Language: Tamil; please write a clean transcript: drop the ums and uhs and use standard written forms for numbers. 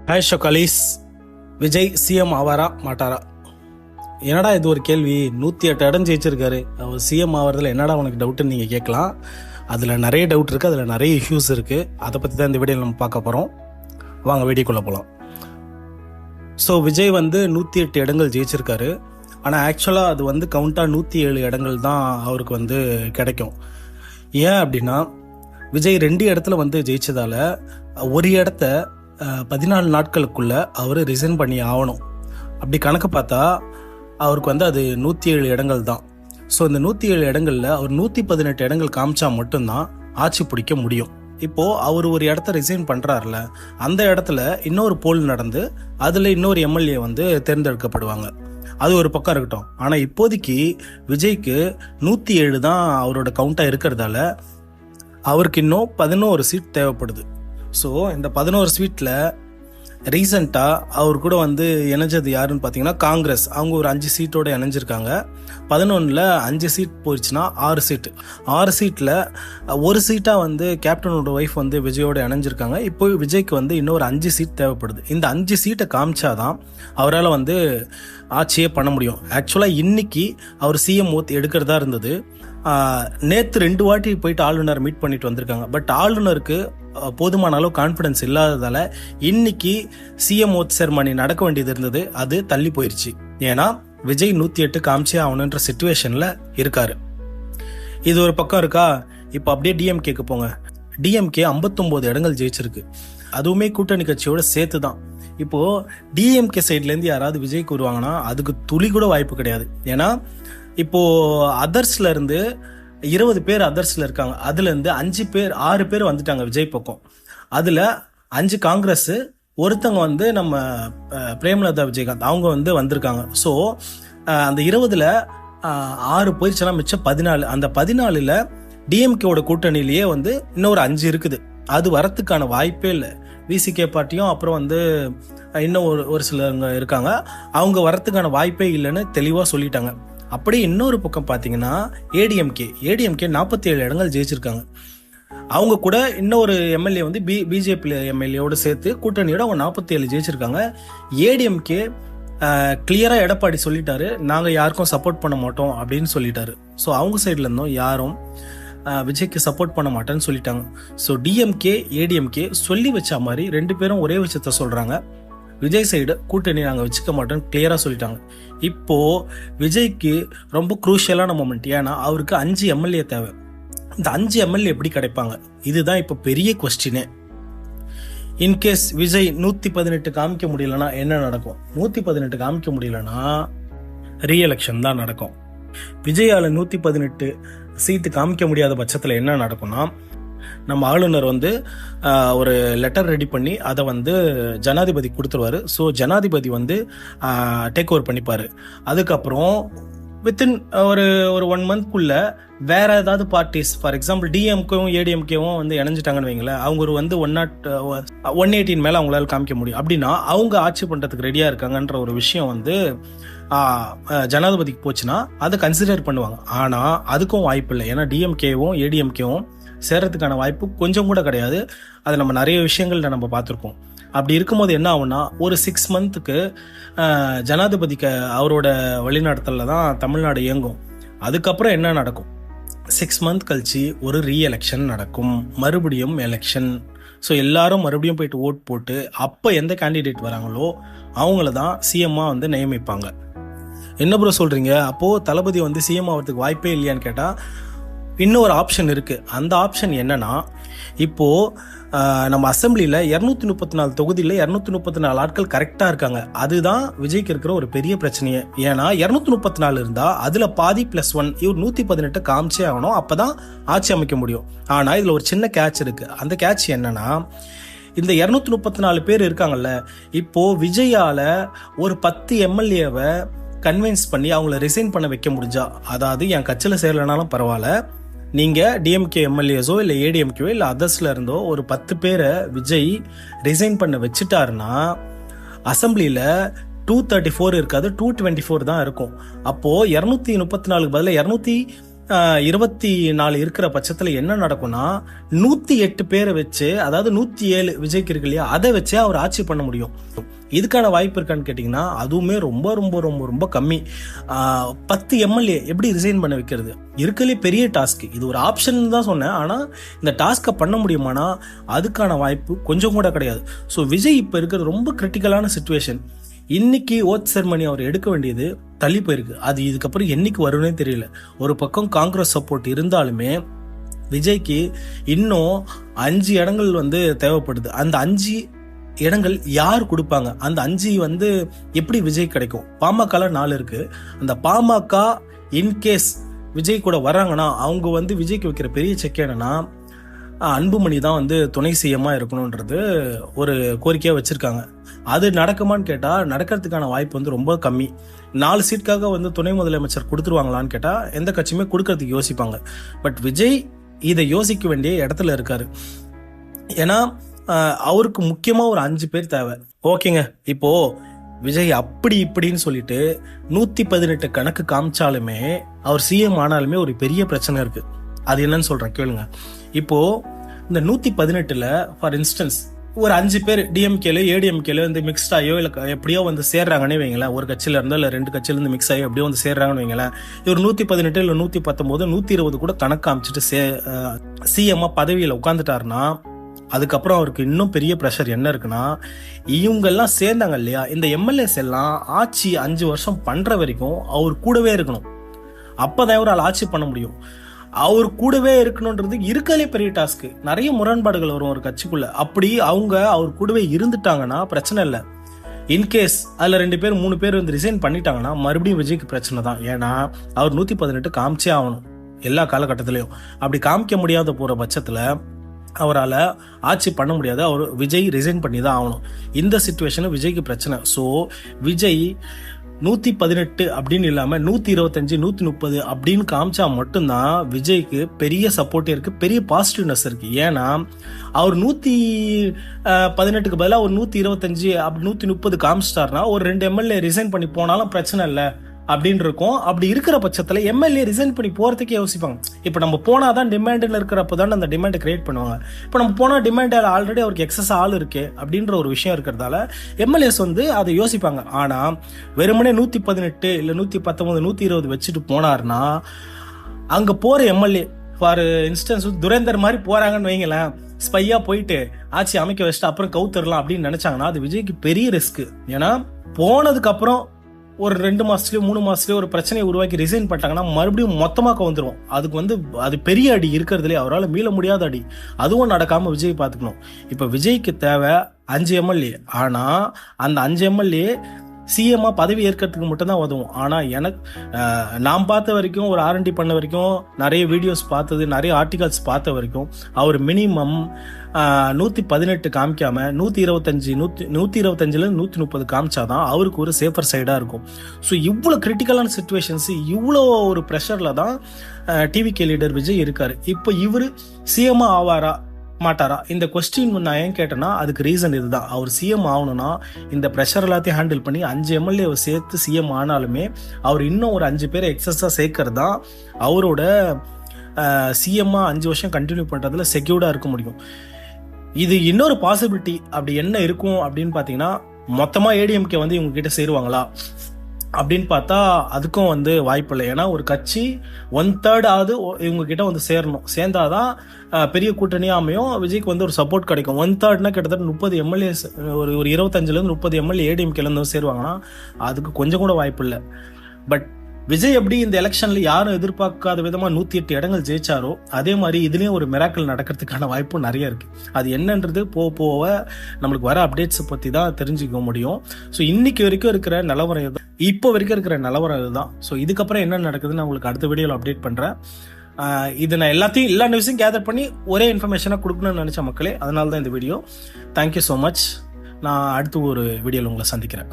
ஹாய் ஷோகாலிஸ். விஜய் சிஎம் ஆவாரா மாட்டாரா? என்னடா இது ஒரு கேள்வி? 108 இடம் ஜெயிச்சிருக்காரு, அவர் சிஎம் ஆகிறதுல என்னடா உனக்கு டவுட்டுன்னு நீங்கள் கேட்கலாம். அதில் நிறைய டவுட் இருக்குது, அதில் நிறைய இஷ்யூஸ் இருக்குது. அதை பற்றி தான் இந்த வீடியோவில் நம்ம பார்க்க போகிறோம். வாங்க வீடியோக்குள்ளே போகலாம். ஸோ விஜய் 108 இடங்கள் ஜெயிச்சிருக்காரு. ஆனால் ஆக்சுவலாக அது கவுண்டாக 107 இடங்கள் தான் அவருக்கு கிடைக்கும். ஏன் அப்படின்னா, விஜய் 2 இடத்துல ஜெயிச்சதால ஒரு இடத்த 14 நாட்களுக்குள்ள அவர் ரிசைன் பண்ணி ஆகணும். அப்படி கணக்கு பார்த்தா அவருக்கு அது 107 இடங்கள் தான். ஸோ இந்த 107 இடங்களில் அவர் 118 இடங்கள் காமிச்சா மட்டும்தான் ஆட்சி பிடிக்க முடியும். இப்போது அவர் ஒரு இடத்த ரிசைன் பண்ணுறாருல, அந்த இடத்துல இன்னொரு போல் நடந்து அதில் இன்னொரு எம்எல்ஏ தேர்ந்தெடுக்கப்படுவாங்க. அது ஒரு பக்கம் இருக்கட்டும். ஆனால் இப்போதைக்கு விஜய்க்கு 107 தான் அவரோட கவுண்டாக இருக்கிறதால அவருக்கு இன்னும் 11 சீட் தேவைப்படுது. ஸோ இந்த 11 சீட்டில் ரீசண்டாக அவர் கூட இணைஞ்சது யாருன்னு பார்த்தீங்கன்னா காங்கிரஸ். அவங்க ஒரு 5 சீட்டோடு இணைஞ்சிருக்காங்க. 11ல் 5 சீட் போயிடுச்சுன்னா 6 சீட்டு. 6 சீட்டில் ஒரு சீட்டாக கேப்டனோட ஒய்ஃப் விஜயோட இணைஞ்சிருக்காங்க. இப்போ விஜய்க்கு இன்னொரு 5 சீட் தேவைப்படுது. இந்த 5 சீட்டை காமிச்சாதான் அவரால் ஆட்சியே பண்ண முடியும். ஆக்சுவலாக இன்னைக்கு அவர் சிஎம் ஓத் எடுக்கிறதா இருந்தது. நேற்று 2 வாட்டி போயிட்டு ஆளுநர் மீட் பண்ணிட்டு வந்திருக்காங்க. பட் ஆளுநருக்கு போதுமான அளவு கான்ஃபிடன்ஸ் இல்லாததால இன்னைக்கு சிஎம் ஓத் செரமனி நடக்க வேண்டியது இருந்தது, அது தள்ளி போயிருச்சு. ஏன்னா விஜய் 108 காமிச்சே ஆகணுன்ற சிச்சுவேஷன்ல இருக்காரு. இது ஒரு பக்கம் இருக்கா. இப்போ அப்படியே டிஎம்கேக்கு போங்க. டிஎம்கே 59 இடங்கள் ஜெயிச்சிருக்கு. அதுவுமே கூட்டணி கட்சியோட சேர்த்து தான். இப்போ டிஎம்கே சைட்லேருந்து யாராவது விஜய்க்கு வருவாங்கன்னா அதுக்கு துளி கூட வாய்ப்பு கிடையாது. ஏன்னா இப்போ அதர்ஸ்ல இருந்து 20 பேர் அதர்ஸ்ல இருக்காங்க. அதுல இருந்து 6 பேர் வந்துட்டாங்க விஜய் பக்கம். அதுல 5 காங்கிரஸ், ஒருத்தவங்க நம்ம பிரேமலதா விஜயகாந்த் அவங்க வந்திருக்காங்க. ஸோ அந்த 20ல் 6 போயிடுச்சுன்னா மிச்சம் 14. அந்த 14ல் டிஎம்கேவோட கூட்டணியிலேயே இன்னொரு 5 இருக்குது. அது வரத்துக்கான வாய்ப்பே இல்லை. விசிகே பார்ட்டியும் அப்புறம் இன்னும் ஒரு சிலவங்க இருக்காங்க, அவங்க வரத்துக்கான வாய்ப்பே இல்லைன்னு தெளிவாக சொல்லிட்டாங்க. அப்படியே இன்னொரு பக்கம் பார்த்தீங்கன்னா ஏடிஎம்கே 47 இடங்கள் ஜெயிச்சிருக்காங்க. அவங்க கூட இன்னொரு எம்எல்ஏ பிஜேபி எம்எல்ஏவோட சேர்த்து கூட்டணியோட அவங்க 47 ஜெயிச்சிருக்காங்க. ஏடிஎம்கே கிளியராக எடப்பாடி சொல்லிட்டாரு, நாங்கள் யாருக்கும் சப்போர்ட் பண்ண மாட்டோம் அப்படின்னு சொல்லிட்டாரு. ஸோ அவங்க சைட்ல இருந்தும் யாரும் விஜய்க்கு சப்போர்ட் பண்ண மாட்டேன்னு சொல்லிட்டாங்க. ஸோ டிஎம்கே ஏடிஎம்கே சொல்லி வச்ச மாதிரி 2 பேரும் ஒரே விஷயத்த சொல்றாங்க. விஜய் சைடு கூட்டணி நாங்கள் வச்சுக்க மாட்டோம்னு கிளியராக சொல்லிட்டாங்க. இப்போ விஜய்க்கு ரொம்ப குரூஷியலான மொமெண்ட். ஏன்னா அவருக்கு 5 எம்எல்ஏ தேவை. இந்த 5 எம்எல்ஏ எப்படி கிடைப்பாங்க? இதுதான் இப்போ பெரிய கொஸ்டினே. இன்கேஸ் விஜய் 118 காமிக்க முடியலன்னா என்ன நடக்கும்? 118 காமிக்க முடியலன்னா ரீஎலெக்ஷன் தான் நடக்கும். விஜயால 118 சீட்டு காமிக்க முடியாத பட்சத்தில் என்ன நடக்கும்னா, நம்ம ஆளுநர் ஒரு லெட்டர் ரெடி பண்ணி அதை ஜனாதிபதி கொடுத்துருவாரு. ஸோ ஜனாதிபதி டேக் ஓவர் பண்ணிப்பாரு. அதுக்கப்புறம் வித்தின் ஒரு 1 மந்த்க்குள்ள வேற ஏதாவது பார்ட்டிஸ், ஃபார் எக்ஸாம்பிள் டிஎம்கேவும் ஏடிஎம்கேவும் இணைஞ்சிட்டாங்கன்னு வைங்களேன், அவங்க ஒரு 118 மேலே அவங்களால காமிக்க முடியும். அப்படின்னா அவங்க ஆட்சி பண்ணுறதுக்கு ரெடியாக இருக்காங்கன்ற ஒரு விஷயம் ஜனாதிபதிக்கு போச்சுன்னா அதை கன்சிடர் பண்ணுவாங்க. ஆனால் அதுக்கும் வாய்ப்பு இல்லை. ஏன்னா டிஎம்கேவும் ஏடிஎம்கேவும் சேர்றதுக்கான வாய்ப்பு கொஞ்சம் கூட கிடையாது. அதை நம்ம நிறைய விஷயங்கள்ல நம்ம பார்த்துருக்கோம். அப்படி இருக்கும்போது என்ன ஆகும்னா, ஒரு 6 மந்த்துக்கு ஜனாதிபதிக்கு அவரோட வழிநடத்தல தான் தமிழ்நாடு இயங்கும். அதுக்கப்புறம் என்ன நடக்கும்? 6 மந்த் கழிச்சு ஒரு ரீஎலெக்ஷன் நடக்கும், மறுபடியும் எலெக்ஷன். ஸோ எல்லாரும் மறுபடியும் போயிட்டு ஓட் போட்டு அப்போ எந்த கேண்டிடேட் வராங்களோ அவங்கள தான் சிஎம்மா நியமிப்பாங்க. என்ன ப்ரோ சொல்றீங்க? அப்போ தளபதி சிஎம் ஆகிறதுக்கு வாய்ப்பே இல்லையான்னு கேட்டா இன்னொரு ஆப்ஷன் இருக்கு. அந்த ஆப்ஷன் என்னன்னா, இப்போ நம்ம அசம்பிளியில் 234 தொகுதியில் 234 ஆட்கள் கரெக்டாக இருக்காங்க. அதுதான் விஜய்க்கு இருக்கிற ஒரு பெரிய பிரச்சனையே. ஏன்னா 234 இருந்தால் அதில் பாதி +1 இவர் 118 காமிச்சே ஆகணும். அப்போதான் ஆட்சி அமைக்க முடியும். ஆனால் இதில் ஒரு சின்ன கேட்ச் இருக்கு. அந்த கேட்ச் என்னன்னா, இந்த 234 பேர் இருக்காங்கல்ல, இப்போ விஜயால ஒரு 10 எம்எல்ஏவை கன்வின்ஸ் பண்ணி அவங்கள ரிசைன் பண்ண வைக்க முடிஞ்சா, அதாவது என் கட்சியில் சேரலனாலும் பரவாயில்ல, நீங்கள் டிஎம்கே எம்எல்ஏஸோ இல்லை ஏடிஎம்கேவோ இல்லை அதர்ஸில் இருந்தோ ஒரு 10 பேரை விஜய் ரிசைன் பண்ண வச்சுட்டாருன்னா அசம்பிளியில் 234 இருக்காது, 224 தான் இருக்கும். அப்போது 234 பதிலாக 24 இருக்கிற பட்சத்தில் என்ன நடக்கும்னா 108 பேரை வச்சு, அதாவது 107 விஜய்க்கு இருக்கு இல்லையா, அதை வச்சே அவர் ஆட்சி பண்ண முடியும். இதுக்கான வாய்ப்பு இருக்கான்னு கேட்டிங்கன்னா அதுவுமே ரொம்ப ரொம்ப ரொம்ப ரொம்ப கம்மி. 10 எம்எல்ஏ எப்படி ரிசைன் பண்ண வைக்கிறது இருக்கலே பெரிய டாஸ்க். இது ஒரு ஆப்ஷன் தான் சொன்னேன், ஆனால் இந்த டாஸ்க்கை பண்ண முடியுமானா அதுக்கான வாய்ப்பு கொஞ்சம் கூட கிடையாது. ஸோ விஜய் இப்போ இருக்கிறது ரொம்ப கிரிட்டிக்கலான சுச்சுவேஷன். இன்னைக்கு ஓட் செர்மனி அவர் எடுக்க வேண்டியது தள்ளி போயிருக்கு. அது இதுக்கப்புறம் என்னைக்கு வரும்னே தெரியல. ஒரு பக்கம் காங்கிரஸ் சப்போர்ட் இருந்தாலுமே விஜய்க்கு இன்னும் 5 இடங்கள் தேவைப்படுது. அந்த 5 இடங்கள் யார் கொடுப்பாங்க? அந்த 5 எப்படி விஜய் கிடைக்கும்? பாமக 4 இருக்கு. அந்த பாமக இன்கேஸ் விஜய் கூட வர்றாங்கன்னா அவங்க விஜய்க்கு வைக்கிற பெரிய செக் என்னன்னா, அன்புமணி தான் துணை சிஎம்மா இருக்கணும்ன்றது ஒரு கோரிக்கையா வச்சிருக்காங்க. அது நடக்குமான்னு கேட்டா நடக்கிறதுக்கான வாய்ப்பு ரொம்ப கம்மி. 4 சீட்டுக்காக துணை முதலமைச்சர் கொடுத்துருவாங்களான்னு கேட்டா எந்த கட்சியுமே கொடுக்கறதுக்கு யோசிப்பாங்க. பட் விஜய் இதை யோசிக்க வேண்டிய இடத்துல இருக்காரு. ஏன்னா அவருக்கு முக்கியமா ஒரு 5 பேர் தேவை. ஓகேங்க, இப்போ விஜய் அப்படி இப்படின்னு சொல்லிட்டு 118 கணக்கு காமிச்சாலுமே அவர் சிஎம் ஆனாலுமே ஒரு பெரிய பிரச்சனை இருக்கு. அது என்னன்னு சொல்றேன் கேளுங்க. இப்போ இந்த 118ல ஃபார் இன்ஸ்டன்ஸ் ஒரு 5 பேர் டிஎம்கேல ஏடிஎம்கேல மிக்ஸ்ட் ஆகியோ இல்லை எப்படியோ சேர்றாங்கன்னே வைங்களேன். ஒரு கட்சியில இருந்தா இல்லை 2 கட்சியில இருந்து மிக்ஸ் ஆகி எப்படியோ சேர்றாங்கன்னு வைங்களேன். இவர் 118 இல்லை 119 120 கூட கணக்கு காமிச்சிட்டு சிஎம்மா பதவியில உட்காந்துட்டாருன்னா அதுக்கப்புறம் அவருக்கு இன்னும் பெரிய ப்ரெஷர் என்ன இருக்குன்னா, இவங்கெல்லாம் சேர்ந்தாங்க இல்லையா, இந்த எம்எல்ஏஸ் எல்லாம் ஆட்சி 5 வருஷம் பண்ற வரைக்கும் அவர் கூடவே இருக்கணும். அப்பதான் அவரால் ஆட்சி பண்ண முடியும். அவர் கூடவே இருக்கணும்ன்றது இருக்கலே பெரிய டாஸ்க். நிறைய முரண்பாடுகள் வரும் ஒரு கட்சிக்குள்ள. அப்படி அவங்க அவர் கூடவே இருந்துட்டாங்கன்னா பிரச்சனை இல்லை. இன்கேஸ் அதுல 2 பேர் 3 பேர் ரிசைன் பண்ணிட்டாங்கன்னா மறுபடியும் விஜய்க்கு பிரச்சனை தான். ஏன்னா அவர் 118 காமிச்சே ஆகணும் எல்லா காலகட்டத்திலையும். அப்படி காமிக்க முடியாத போற பட்சத்துல அவரால் ஆட்சி பண்ண முடியாது. அவர் விஜய் ரிசைன் பண்ணி தான் ஆகணும். இந்த சிச்சுவேஷன் விஜய்க்கு பிரச்சனை. ஸோ விஜய் 118 அப்படின்னு இல்லாம 125 130 அப்படின்னு காமிச்சா மட்டும்தான் விஜய்க்கு பெரிய சப்போர்ட் இருக்கு, பெரிய பாசிட்டிவ்னஸ் இருக்கு. ஏன்னா அவர் 118க்கு பதிலாக ஒரு 125 அப்படி 130 காமிச்சிட்டாருன்னா ஒரு 2 எம்எல்ஏ ரிசைன் பண்ணி போனாலும் பிரச்சனை இல்லை அப்படின்னு இருக்கும். அப்படி இருக்கிற பட்சத்தில் எம்எல்ஏ ரிசைன் பண்ணி போறதுக்கே யோசிப்பாங்க. இப்போ நம்ம போனாதான் டிமாண்டில் இருக்கிறப்ப தான் அந்த டிமாண்டை கிரியேட் பண்ணுவாங்க. இப்போ நம்ம போனால் டிமாண்ட் ஆல்ரெடி அவருக்கு எக்ஸஸ் ஆள் இருக்கு அப்படின்ற ஒரு விஷயம் இருக்கிறதால எம்எல்ஏஸ் அதை யோசிப்பாங்க. ஆனால் வெறுமனே 118 இல்லை 119 120 வச்சுட்டு போனார்னா அங்கே போற எம்எல்ஏ ஃபார் இன்ஸ்டன்ஸ் துரேந்தர் மாதிரி போறாங்கன்னு வைங்களேன், ஸ்பையா போயிட்டு ஆட்சி அமைக்க வச்சுட்டு அப்புறம் கவுத்தரலாம் அப்படின்னு நினைச்சாங்கன்னா அது விஜய்க்கு பெரிய ரிஸ்க். ஏன்னா போனதுக்கு அப்புறம் ஒரு 2 மாசத்துலயோ 3 மாசத்துலயோ ஒரு பிரச்சனையை உருவாக்கி ரிசைன் பண்ணிட்டாங்கன்னா மறுபடியும் மொத்தமாக கவுந்துரும். அதுக்கு அது பெரிய அடி இருக்கிறதுலே, அவரால் மீள முடியாத அடி. அதுவும் நடக்காம விஜய் பார்த்துக்கணும். இப்போ விஜய்க்கு தேவை 5 எம்எல்ஏ. ஆனா அந்த 5 எம்எல்ஏ சிஎம்மா பதவி ஏற்கிறதுக்கு மட்டும்தான் உதவும். ஆனால் எனக்கு நான் பார்த்த வரைக்கும், ஒரு R&D பண்ண வரைக்கும், நிறைய வீடியோஸ் பார்த்தது, நிறைய ஆர்டிகல்ஸ் பார்த்த வரைக்கும் அவர் மினிமம் 118 காமிக்காம 125 125ல 130 காமிச்சாதான் அவருக்கு ஒரு சேஃபர் சைடாக இருக்கும். ஸோ இவ்வளோ கிரிட்டிக்கலான சுச்சுவேஷன்ஸ், இவ்வளோ ஒரு ப்ரெஷரில் தான் டிவிகே லீடர் விஜய் இருக்காரு. இப்போ இவர் சிஎம்மா ஆவாரா மாட்டாரா? இந்த கொஸ்டின் நான் ஏன் கேட்டேன்னா அதுக்கு ரீசன் இதுதான். அவர் சிஎம் ஆகணும்னா இந்த ப்ரெஷர் எல்லாத்தையும் ஹேண்டில் பண்ணி 5 எம்எல்ஏ சேர்த்து சிஎம் ஆனாலுமே அவர் இன்னும் ஒரு 5 பேரை எக்ஸஸா சேர்க்கறது தான் அவரோட சிஎம்மா 5 வருஷம் கண்டினியூ பண்றதுல செக்யூர்டா இருக்க முடியும். இது இன்னொரு பாசிபிலிட்டி அப்படி என்ன இருக்கும் அப்படின்னு பாத்தீங்கன்னா, மொத்தமா ஏடிஎம்கே இவங்க கிட்ட சேருவாங்களா அப்படின்னு பார்த்தா அதுக்கும் வாய்ப்பு இல்லை. ஏன்னா ஒரு கட்சி 1/3 ஆகுது இவங்க கிட்ட சேரணும். சேர்ந்தாதான் பெரிய கூட்டணியா அமையும், விஜய்க்கு ஒரு சப்போர்ட் கிடைக்கும். 1/3னா கிட்டத்தட்ட 30 எம்எல்ஏ, ஒரு 25லேருந்து 30 எம்எல்ஏ ஏடிஎம்கேல சேருவாங்கன்னா அதுக்கு கொஞ்சம் கூட வாய்ப்பு இல்லை. பட் விஜய் எப்படி இந்த எலெக்ஷன்ல யாரும் எதிர்பார்க்காத விதமா 108 இடங்கள் ஜெயிச்சாரோ அதே மாதிரி இதுலயும் ஒரு மிராக்கிள் நடக்கிறதுக்கான வாய்ப்பும் நிறைய இருக்கு. அது என்னன்றது போக நம்மளுக்கு வர அப்டேட்ஸ் பத்தி தான் தெரிஞ்சுக்க முடியும். ஸோ இன்னைக்கு வரைக்கும் இருக்கிற நிலவரம், இப்போ வரைக்கும் இருக்கிற நிலவரம் இதுதான். ஸோ இதுக்கப்புறம் என்ன நடக்குதுன்னு நான் உங்களுக்கு அடுத்த வீடியோவில் அப்டேட் பண்றேன். இது நான் எல்லா நியூஸையும் கேதர் பண்ணி ஒரே இன்ஃபர்மேஷனாக கொடுக்கணும்னு நினைச்ச மக்களே, அதனால தான் இந்த வீடியோ. Thank you so much. நான் அடுத்து ஒரு வீடியோவில் உங்களை சந்திக்கிறேன்.